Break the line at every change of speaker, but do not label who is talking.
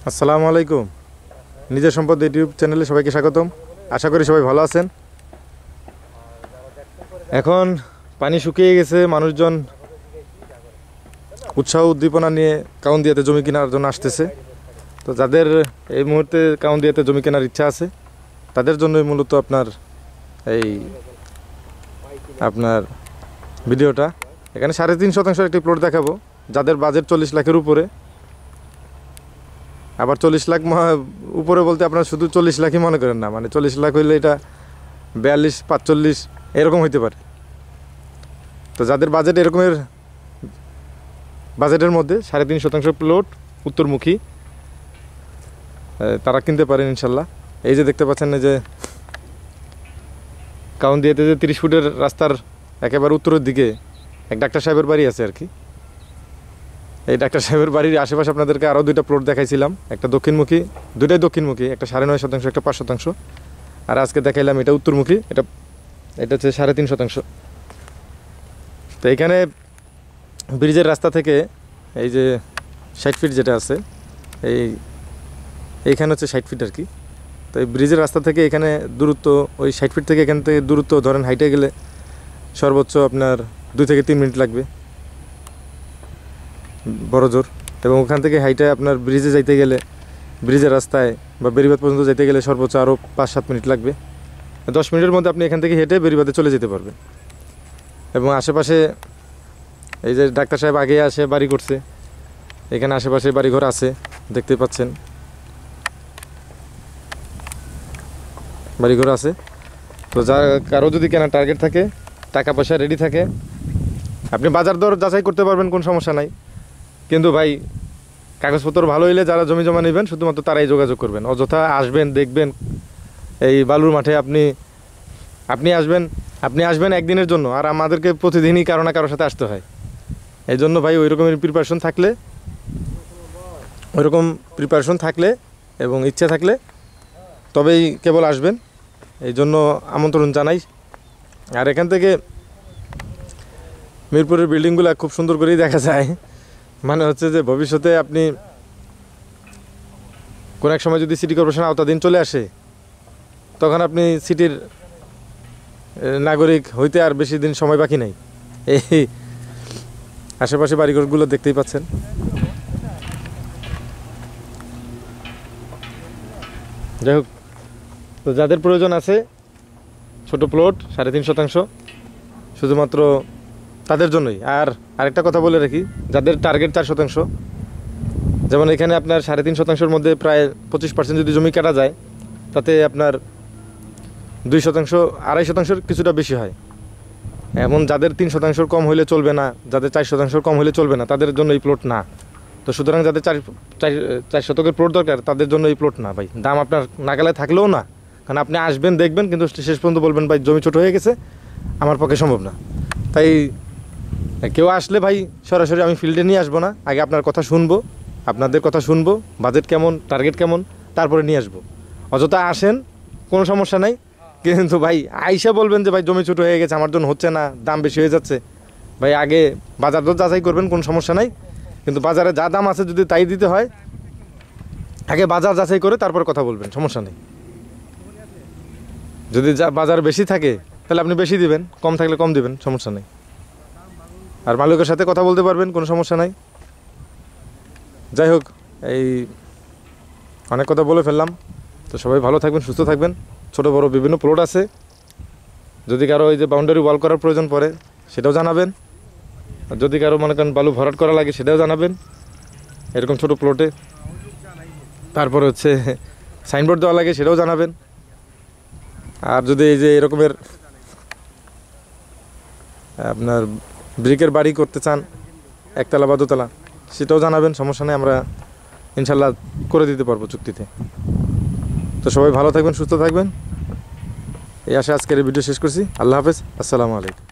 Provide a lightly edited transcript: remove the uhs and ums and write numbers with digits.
আসসালামু আলাইকুম। নিজের সম্পদ ইউটিউব চ্যানেলে সবাইকে স্বাগতম। আশা করি সবাই ভালো আছেন। এখন পানি শুকিয়ে গেছে, মানুষজন উৎসাহ উদ্দীপনা নিয়ে কাউন্দিয়াতে জমি কেনার জন্য আসতেছে। তো যাদের এই মুহূর্তে কাউন্দিয়াতে জমি কেনার ইচ্ছা আছে তাদের জন্যই মূলত আপনার ভিডিওটা। এখানে 3.5 শতাংশ একটি প্লট দেখাবো, যাদের বাজেট 40 লাখের উপরে। আবার 40 লাখ উপরে বলতে আপনার শুধু 40 লাখই মনে করেন না, মানে 40 লাখ হইলে এটা 42, 45 এরকম হইতে পারে। তো যাদের বাজেট এরকমের বাজেটের মধ্যে 3.5 শতাংশ প্লট উত্তরমুখী, তারা কিনতে পারেন ইনশাল্লাহ। এই যে দেখতে পাচ্ছেন, এই যে কাউন্দিয়াতে যে 30 ফুটের রাস্তার একেবারে উত্তরের দিকে এক ডাক্তার সাহেবের বাড়ি আছে আর কি। এই ডাক্তার সাহেবের বাড়ির আশেপাশে আপনাদেরকে আরও 2টা প্লট দেখাইছিলাম, একটা দক্ষিণমুখী, 2টাই দক্ষিণমুখী, একটা 9.5 শতাংশ, একটা 5 শতাংশ। আর আজকে দেখাইলাম এটা উত্তরমুখী, এটা হচ্ছে 3.5 শতাংশ। তো এইখানে ব্রিজের রাস্তা থেকে এই যে 60 ফিট যেটা আছে, এইখানে হচ্ছে 60 ফিট আর কি। তো এই ব্রিজের রাস্তা থেকে এখানে দূরত্ব ওই 60 ফিট থেকে এখান থেকে দূরত্ব ধরেন হাইটে গেলে সর্বোচ্চ আপনার 2 থেকে 3 মিনিট লাগবে বড় জোর। এবং ওখান থেকে হাইটে আপনার ব্রিজে যাইতে গেলে, ব্রিজের রাস্তায় বা বেরিবাদ পর্যন্ত যাইতে গেলে সর্বোচ্চ আরও 5-7 মিনিট লাগবে। 10 মিনিটের মধ্যে আপনি এখান থেকে হেঁটে বেরিবাদে চলে যেতে পারবেন। এবং আশেপাশে এই যে ডাক্তার সাহেব আগে আসে বাড়ি করছে, এখানে আশেপাশে বাড়িঘর আছে, দেখতে পাচ্ছেন বাড়িঘর আছে। তো কারো যদি কেনার টার্গেট থাকে, টাকা পয়সা রেডি থাকে, আপনি বাজার দর যাচাই করতে পারবেন, কোনো সমস্যা নাই। কিন্তু ভাই কাগজপত্র ভালো হইলে যারা জমি জমা নেবেন শুধুমাত্র তারাই যোগাযোগ করবেন। অযথা আসবেন, দেখবেন এই বালুর মাঠে আপনি আসবেন একদিনের জন্য, আর আমাদেরকে প্রতিদিনই কারো না কারোর সাথে আসতে হয়। এই জন্য ভাই ওই রকম প্রিপারেশন থাকলে এবং ইচ্ছা থাকলে তবেই কেবল আসবেন, এই জন্য আমন্ত্রণ জানাই। আর এখান থেকে মিরপুরের বিল্ডিংগুলো খুব সুন্দর করেই দেখা যায়। মানে হচ্ছে যে ভবিষ্যতে আপনি কোনো এক সময় যদি সিটি কর্পোরেশন আওতাধীন চলে আসে, তখন আপনি সিটির নাগরিক হইতে আর বেশি দিন সময় বাকি নাই। এই আশেপাশে বাড়িঘরগুলো দেখতেই পাচ্ছেন। যাই হোক, তো যাদের প্রয়োজন আছে ছোট প্লট 3.5 শতাংশ, শুধুমাত্র তাদের জন্যই। আর আরেকটা কথা বলে রাখি, যাদের টার্গেট 4 শতাংশ, যেমন এখানে আপনার 3.5 শতাংশের মধ্যে প্রায় 25% যদি জমি কাটা যায়, তাতে আপনার 2 শতাংশ 2.5 শতাংশের কিছুটা বেশি হয়। এমন যাদের 3 শতাংশের কম হইলে চলবে না, যাদের 4 শতাংশের কম হইলে চলবে না, তাদের জন্য এই প্লট না। তো সুতরাং যাদের 4 শতকের প্লট দরকার, তাদের জন্য এই প্লট না ভাই। দাম আপনার নাগালে থাকলেও না, কারণ আপনি আসবেন, দেখবেন, কিন্তু শেষ পর্যন্ত বলবেন ভাই জমি ছোট হয়ে গেছে, আমার পক্ষে সম্ভব না। তাই কেউ আসলে ভাই সরাসরি আমি ফিল্ডে নিয়ে আসবো না, আগে আপনার কথা শুনবো, আপনাদের কথা শুনবো, বাজেট কেমন, টার্গেট কেমন, তারপরে নিয়ে আসবো। অযথা আসেন, কোনো সমস্যা নাই, কিন্তু ভাই আইসা বলবেন যে ভাই জমি ছোটো হয়ে গেছে, আমার জন্য হচ্ছে না, দাম বেশি হয়ে যাচ্ছে। ভাই আগে বাজার দর যাচাই করবেন, কোনো সমস্যা নাই, কিন্তু বাজারে যা দাম আছে যদি তাই দিতে হয়, আগে বাজার যাচাই করে তারপর কথা বলবেন, সমস্যা নেই। যদি বাজার বেশি থাকে তাহলে আপনি বেশি দিবেন, কম থাকলে কম দিবেন, সমস্যা নেই। আর মালিকের সাথে কথা বলতে পারবেন, কোনো সমস্যা নাই। যাই হোক, এই অনেক কথা বলে ফেললাম। তো সবাই ভালো থাকবেন, সুস্থ থাকবেন। ছোট বড় বিভিন্ন প্লট আছে, যদি কারো এই যে বাউন্ডারি ওয়াল করার প্রয়োজন পড়ে সেটাও জানাবেন। আর যদি কারো মনে করেন বালু ভরাট করা লাগে সেটাও জানাবেন, এরকম ছোট প্লটে। তারপরে হচ্ছে সাইনবোর্ড দেওয়া লাগে সেটাও জানাবেন। আর যদি এই যে এরকমের আপনার ব্রিকের বাড়ি করতে চান, 1তলা বা 2তলা, সেটাও জানাবেন, সমস্যা নেই, আমরা ইনশাল্লাহ করে দিতে পারবো চুক্তিতে। তো সবাই ভালো থাকবেন, সুস্থ থাকবেন, এই আশা আজকের এই ভিডিও শেষ করছি। আল্লাহ হাফেজ, আসসালামু আলাইকুম।